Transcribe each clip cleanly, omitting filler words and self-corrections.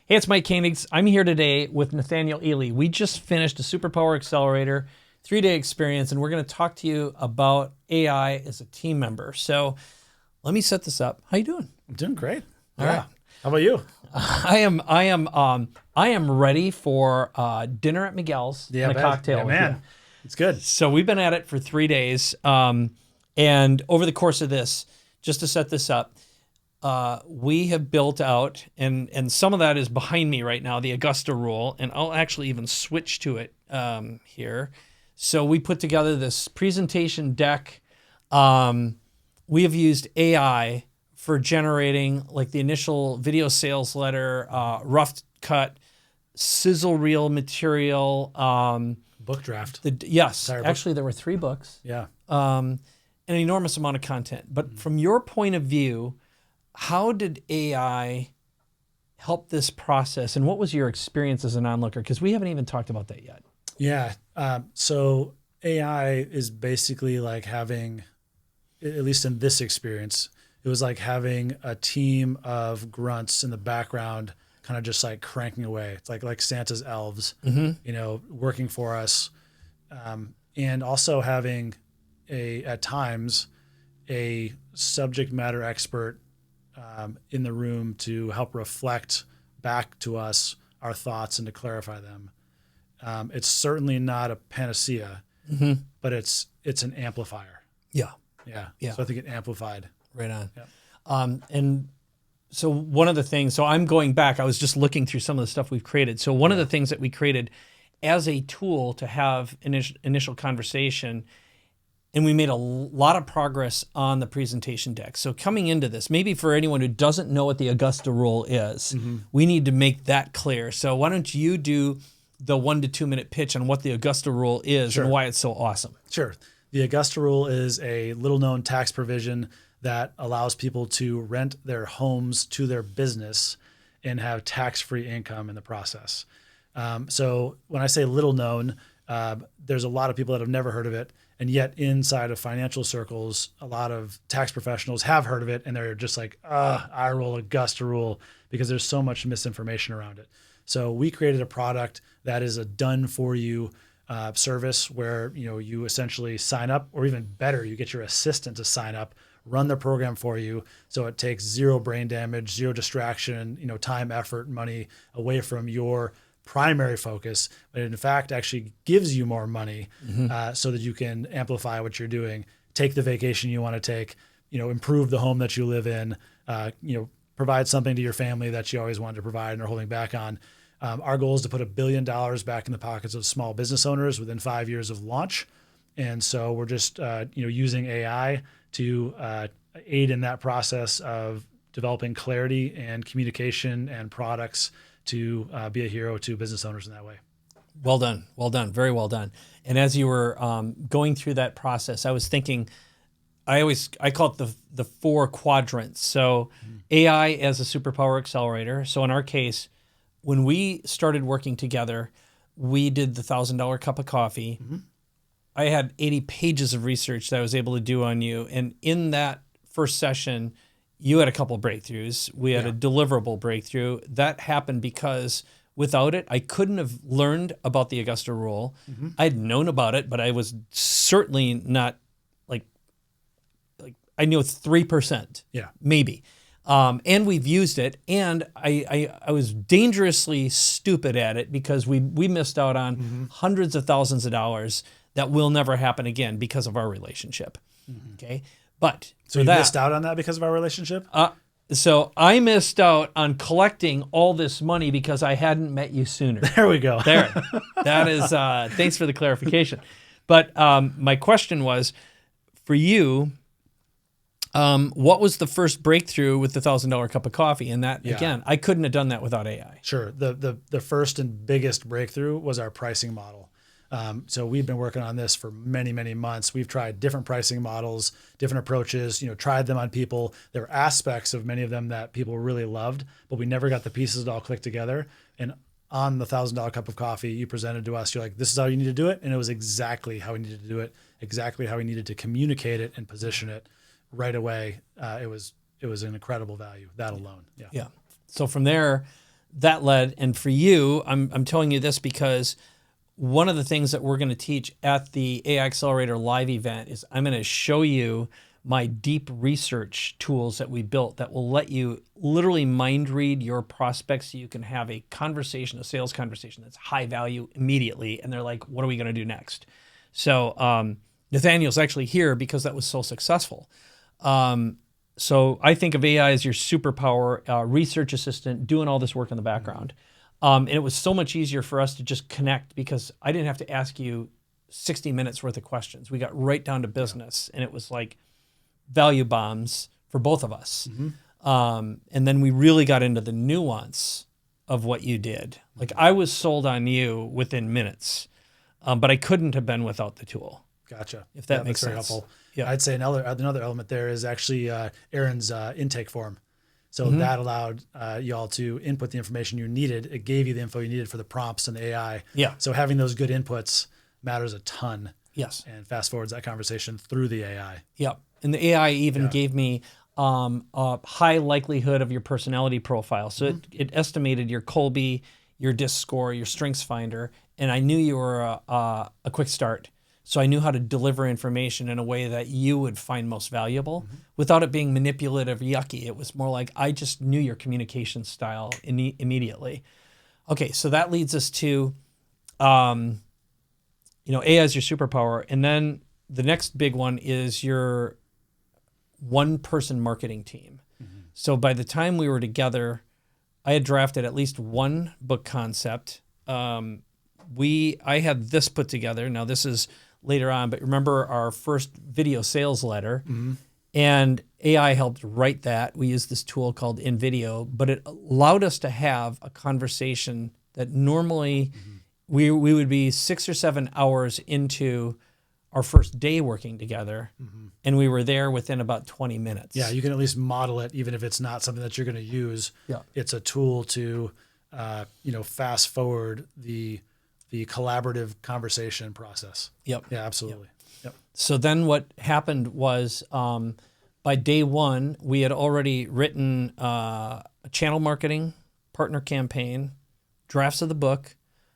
Hey, it's Mike Koenigs. I'm here today with Nethaniel Ealy. We just finished a Superpower Accelerator 3-day experience, and we're going to talk to you about AI as a team member. So let me set this up. How you doing? I'm doing great. All right. How about you? I am ready for dinner at Miguel's and a cocktail. Yeah, man. It's good. So we've been at it for 3 days, and over the course of this, just to set this up, we have built out, and some of that is behind me right now, the Augusta Rule, and I'll actually even switch to it here. So we put together this presentation deck. We have used AI for generating like the initial video sales letter, rough cut, sizzle reel material. Book draft. Yes, actually there were 3 books. Yeah. An enormous amount of content. But from your point of view, how did AI help this process, and what was your experience as an onlooker? Because we haven't even talked about that yet. Yeah. So AI is basically like having, at least in this experience, it was like having a team of grunts in the background, kind of just like cranking away. It's like Santa's elves, working for us, and also having at times a subject matter expert in the room to help reflect back to us our thoughts and to clarify them. It's certainly not a panacea, but it's an amplifier. Yeah. Yeah. So I think it amplified. Right on. Yeah. And so one of the things, so I'm going back, I was just looking through some of the stuff we've created. So one of the things that we created as a tool to have initial conversation, and we made a lot of progress on the presentation deck. So coming into this, maybe for anyone who doesn't know what the Augusta Rule is, we need to make that clear. So why don't you do the 1 to 2 minute pitch on what the Augusta Rule is and why it's so awesome? Sure. The Augusta Rule is a little known tax provision that allows people to rent their homes to their business and have tax-free income in the process. So when I say little known, there's a lot of people that have never heard of it. And yet inside of financial circles, a lot of tax professionals have heard of it. And they're just like, I roll Augusta Rule, because there's so much misinformation around it. So we created a product that is a done for you service where, you essentially sign up, or even better, you get your assistant to sign up, run the program for you. So it takes 0 brain damage, 0 distraction, time, effort, money away from your primary focus, but in fact actually gives you more money so that you can amplify what you're doing, take the vacation you want to take, improve the home that you live in, provide something to your family that you always wanted to provide and are holding back on. Our goal is to put $1 billion back in the pockets of small business owners within 5 years of launch. And so we're just, using AI to aid in that process of developing clarity and communication and products to be a hero to business owners in that way. Well done. Very well done. And as you were going through that process, I was thinking, I call it the 4 quadrants. So AI as a superpower accelerator. So in our case, when we started working together, we did the $1,000 cup of coffee. I had 80 pages of research that I was able to do on you. And in that first session, you had a couple of breakthroughs. We had a deliverable breakthrough. That happened because without it, I couldn't have learned about the Augusta Rule. I'd known about it, but I was certainly not like I knew 3%, maybe. And we've used it, and I was dangerously stupid at it because we missed out on hundreds of thousands of dollars that will never happen again because of our relationship. Okay, but so you missed out on that because of our relationship. So I missed out on collecting all this money because I hadn't met you sooner. There we go. There, that is. Thanks for the clarification. But my question was, for you, what was the first breakthrough with the $1,000 cup of coffee? And that, again, I couldn't have done that without AI. Sure. The first and biggest breakthrough was our pricing model. So we've been working on this for many, many months. We've tried different pricing models, different approaches, tried them on people. There were aspects of many of them that people really loved, but we never got the pieces to all click together. And on the $1,000 cup of coffee you presented to us, you're like, this is how you need to do it. And it was exactly how we needed to do it, exactly how we needed to communicate it and position it right away. It was an incredible value, that alone. Yeah. So from there, that led, and for you, I'm telling you this because one of the things that we're going to teach at the AI Accelerator live event is I'm going to show you my deep research tools that we built that will let you literally mind read your prospects so you can have a conversation, a sales conversation that's high value immediately. And they're like, what are we going to do next? So Nethaniel's actually here because that was so successful. So I think of AI as your superpower, research assistant, doing all this work in the background. And it was so much easier for us to just connect because I didn't have to ask you 60 minutes worth of questions. We got right down to business, and it was like value bombs for both of us. And then we really got into the nuance of what you did. Like I was sold on you within minutes, but I couldn't have been without the tool. Gotcha. If that makes that's very sense. helpful. Yeah. I'd say another element there is actually Aaron's intake form. So that allowed y'all to input the information you needed. It gave you the info you needed for the prompts and the AI. Yeah. So having those good inputs matters a ton. Yes. And fast forwards that conversation through the AI. Yep. And the AI even gave me a high likelihood of your personality profile. So it estimated your Colby, your DISC score, your Strengths Finder, and I knew you were a quick start. So I knew how to deliver information in a way that you would find most valuable without it being manipulative or yucky. It was more like I just knew your communication style immediately. Okay, so that leads us to, AI is your superpower. And then the next big one is your one-person marketing team. So by the time we were together, I had drafted at least one book concept. I had this put together. Now this is later on, but remember our first video sales letter, and AI helped write that. We used this tool called InVideo, but it allowed us to have a conversation that normally we would be 6 or 7 hours into our first day working together, and we were there within about 20 minutes. Yeah, you can at least model it, even if it's not something that you're going to use. Yeah. It's a tool to, fast forward the collaborative conversation process. Yep. Yeah, absolutely. Yep. So then what happened was by day one, we had already written a channel marketing partner campaign, drafts of the book.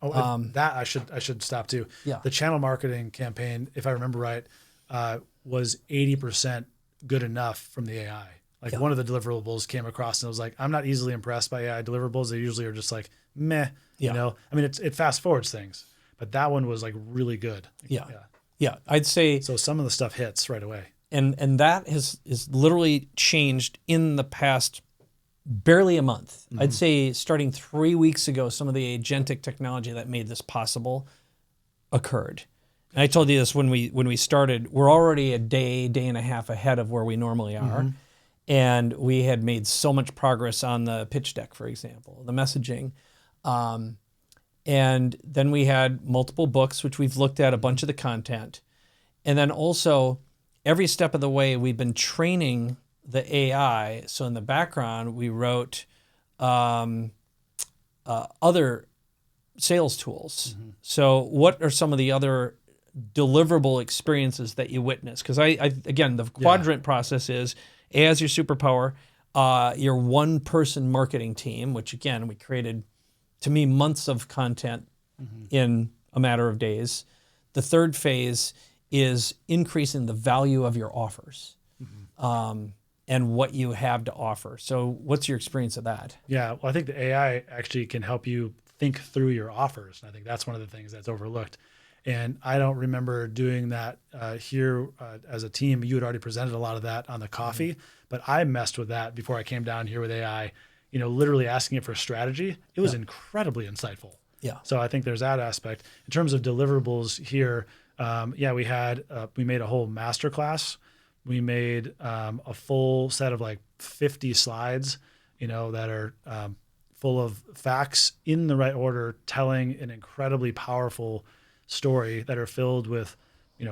Oh, that I should stop too. Yeah. The channel marketing campaign, if I remember right, was 80% good enough from the AI. Like one of the deliverables came across and it was like, I'm not easily impressed by AI deliverables. They usually are just like, meh, I mean, it fast forwards things, but that one was like really good. Yeah. I'd say, So some of the stuff hits right away. and that is literally changed in the past barely a month. I'd say starting 3 weeks ago, some of the agentic technology that made this possible occurred. And I told you this when we started. We're already a day and a half ahead of where we normally are. And we had made so much progress on the pitch deck, for example, the messaging. And then we had multiple books, which we've looked at a bunch of the content. And then also, every step of the way, we've been training the AI. So in the background, we wrote other sales tools. So what are some of the other deliverable experiences that you witness? Because again, the quadrant process is AI as your superpower, your one-person marketing team, which again, we created, to me, months of content in a matter of days. The third phase is increasing the value of your offers and what you have to offer. So what's your experience of that? Yeah, well, I think the AI actually can help you think through your offers. And I think that's one of the things that's overlooked. And I don't remember doing that here as a team. You had already presented a lot of that on the coffee, but I messed with that before I came down here with AI, literally asking it for a strategy. It was incredibly insightful. Yeah. So I think there's that aspect. In terms of deliverables here, we made a whole masterclass. We made a full set of like 50 slides, that are full of facts in the right order, telling an incredibly powerful story that are filled with,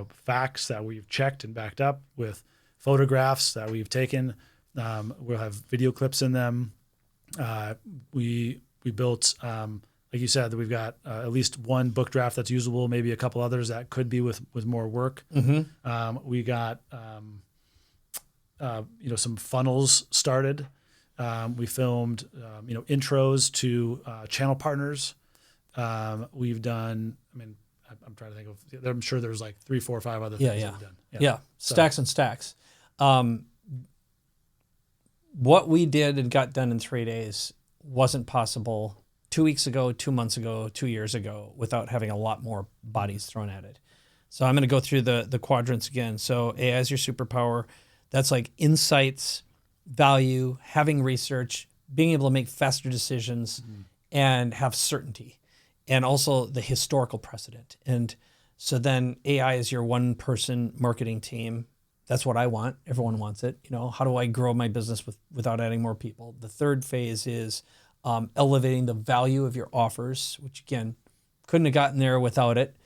facts that we've checked and backed up, with photographs that we've taken. We'll have video clips in them. We built, like you said, that we've got at least one book draft that's usable, maybe a couple others that could be with more work. We got, some funnels started We filmed, intros to channel partners. We've done, I'm trying to think of, I'm sure there's like 3, 4, 5 other things that we've done. Yeah. Stacks and stacks. What we did and got done in 3 days wasn't possible 2 weeks ago, 2 months ago, 2 years ago without having a lot more bodies thrown at it. So I'm going to go through the quadrants again. So AI is your superpower. That's like insights, value, having research, being able to make faster decisions, and have certainty, and also the historical precedent. And so then AI is your one-person marketing team. That's what I want. Everyone wants it. How do I grow my business without adding more people? The third phase is elevating the value of your offers, which again, couldn't have gotten there without it.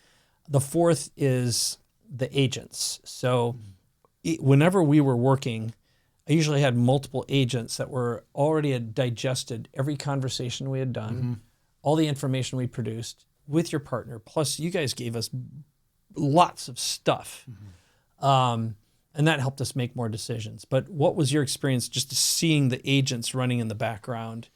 The fourth is the agents. So whenever we were working, I usually had multiple agents that were already had digested every conversation we had done, all the information we produced with your partner. Plus, you guys gave us lots of stuff. And that helped us make more decisions. But what was your experience just seeing the agents running in the background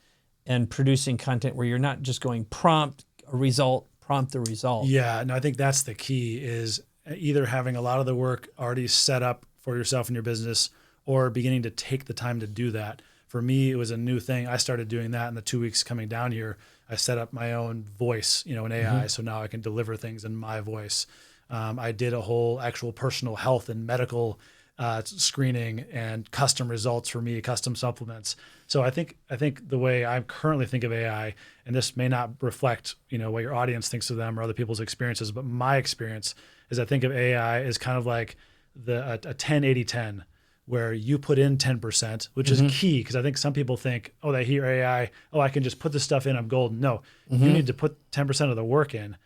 and producing content where you're not just going prompt a result, prompt the result? Yeah, no, I think that's the key, is either having a lot of the work already set up for yourself and your business, or beginning to take the time to do that. For me, it was a new thing. I started doing that in the 2 weeks coming down here. I set up my own voice, in AI, so now I can deliver things in my voice. I did a whole actual personal health and medical screening and custom results for me, custom supplements. So I think the way I currently think of AI, and this may not reflect, what your audience thinks of them or other people's experiences, but my experience is I think of AI as kind of like a 10-80-10, where you put in 10%, which is key, because I think some people think, they hear AI, I can just put this stuff in, I'm golden. No, you need to put 10% of the work in,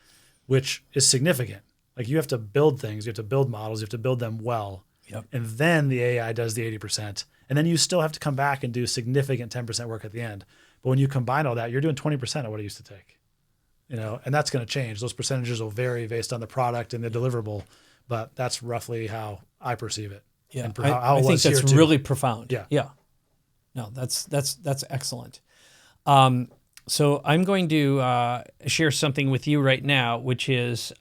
which is significant. Like, you have to build things, you have to build models, you have to build them well. Yep. And then the AI does the 80%. And then you still have to come back and do significant 10% work at the end. But when you combine all that, you're doing 20% of what it used to take. And that's going to change. Those percentages will vary based on the product and the deliverable, but that's roughly how I perceive it. Yeah, And I think that's really profound. Yeah. No, that's excellent. So I'm going to share something with you right now, which is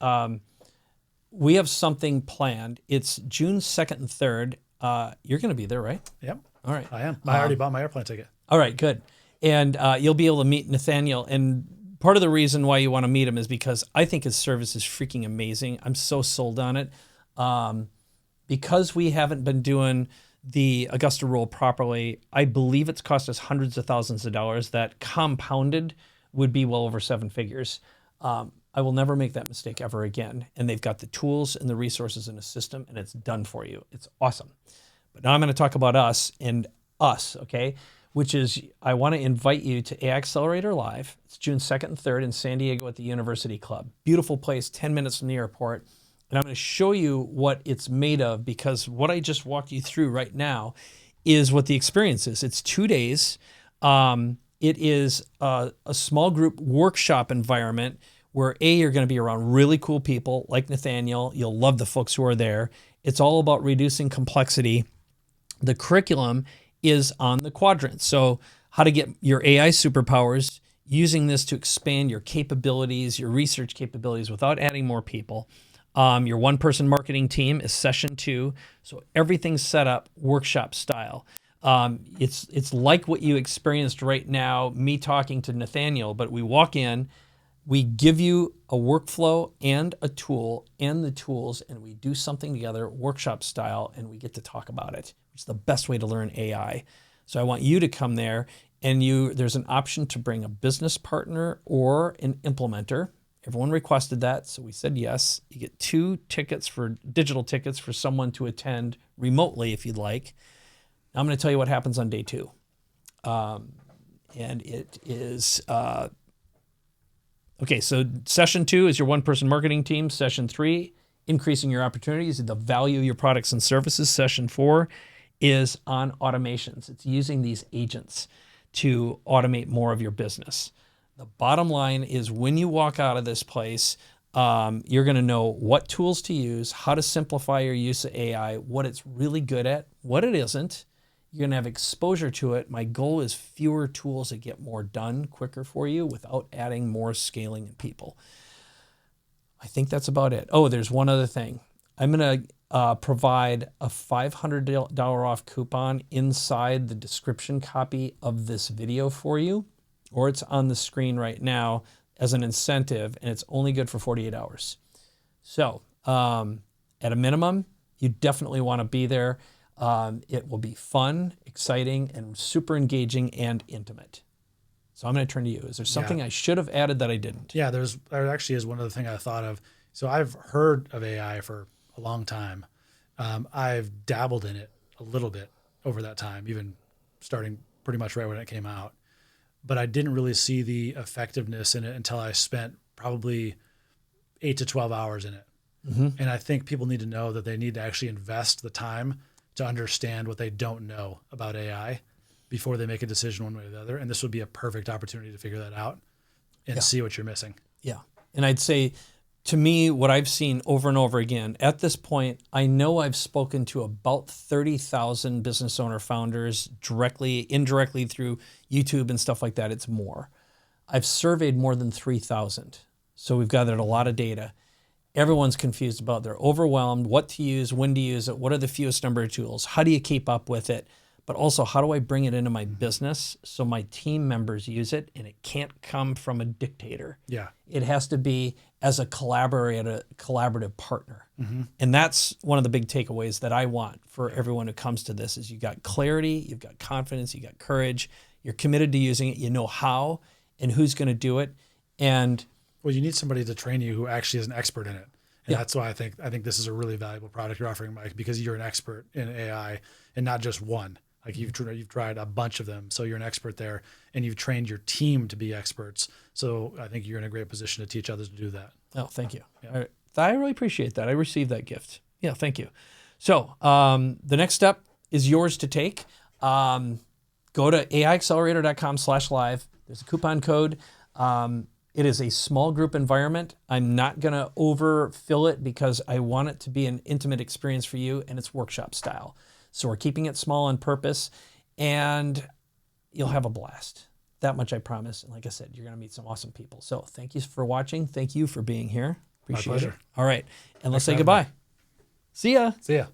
we have something planned. It's June 2nd and 3rd. You're going to be there, right? Yep. All right. I am. I already bought my airplane ticket. All right, good. And you'll be able to meet Nethaniel. And part of the reason why you want to meet him is because I think his service is freaking amazing. I'm so sold on it. Because we haven't been doing the Augusta Rule properly, I believe it's cost us hundreds of thousands of dollars. That compounded would be well over 7 figures. I will never make that mistake ever again. And they've got the tools and the resources in a system, and it's done for you. It's awesome. But now I'm going to talk about us, okay? Which is, I want to invite you to AI Accelerator Live. It's June 2nd and 3rd in San Diego at the University Club. Beautiful place, 10 minutes from the airport. And I'm going to show you what it's made of, because what I just walked you through right now is what the experience is. It's 2 days. It is a small group workshop environment where you're going to be around really cool people like Nethaniel. You'll love the folks who are there. It's all about reducing complexity. The curriculum is on the quadrant. So how to get your AI superpowers, using this to expand your capabilities, your research capabilities without adding more people. Your one-person marketing team is session 2. So everything's set up workshop style. It's like what you experienced right now, me talking to Nethaniel, but we walk in, we give you a workflow and a tool and the tools, and we do something together workshop style, and we get to talk about it. It's the best way to learn AI. So I want you to come there, and there's an option to bring a business partner or an implementer. Everyone requested that, so we said yes. You get 2 digital tickets for someone to attend remotely if you'd like. Now I'm going to tell you what happens on day 2. And it is, okay, so session 2 is your one-person marketing team. Session 3, increasing your opportunities and the value of your products and services. Session 4 is on automations. It's using these agents to automate more of your business. The bottom line is, when you walk out of this place, you're going to know what tools to use, how to simplify your use of AI, what it's really good at, what it isn't. You're going to have exposure to it. My goal is fewer tools that get more done quicker for you without adding more scaling and people. I think that's about it. Oh, there's one other thing. I'm going to provide a $500 off coupon inside the description copy of this video for you, or it's on the screen right now as an incentive, and it's only good for 48 hours. So at a minimum, you definitely want to be there. It will be fun, exciting, and super engaging and intimate. So I'm going to turn to you. Is there something I should have added that I didn't? Yeah, there actually is one other thing I thought of. So I've heard of AI for a long time. I've dabbled in it a little bit over that time, even starting pretty much right when it came out. But I didn't really see the effectiveness in it until I spent probably 8 to 12 hours in it. Mm-hmm. And I think people need to know that they need to actually invest the time to understand what they don't know about AI before they make a decision one way or the other. And this would be a perfect opportunity to figure that out and see what you're missing. Yeah. And I'd say, to me, what I've seen over and over again, at this point, I know I've spoken to about 30,000 business owner founders directly, indirectly through YouTube and stuff like that. It's more. I've surveyed more than 3,000. So we've gathered a lot of data. Everyone's confused about, they're overwhelmed, what to use, when to use it, what are the fewest number of tools, how do you keep up with it? But also, how do I bring it into my business so my team members use it and it can't come from a dictator? Yeah. It has to be as a collaborative partner. Mm-hmm. And that's one of the big takeaways that I want for everyone who comes to this is you got clarity, you've got confidence, you got courage, you're committed to using it, you know how and who's going to do it. And well, you need somebody to train you who actually is an expert in it. And that's why I think this is a really valuable product you're offering, Mike, because you're an expert in AI and not just one. Like you've tried a bunch of them, so you're an expert there, and you've trained your team to be experts. So I think you're in a great position to teach others to do that. Oh, thank you. Yeah. I really appreciate that. I received that gift. Yeah, thank you. So the next step is yours to take. Go to aiaccelerator.com/live. There's a coupon code. It is a small group environment. I'm not going to overfill it because I want it to be an intimate experience for you, and it's workshop style. So we're keeping it small on purpose, and you'll have a blast. That much I promise. And like I said, you're going to meet some awesome people. So thank you for watching. Thank you for being here. Appreciate it. All right. And let's say goodbye. See ya. See ya.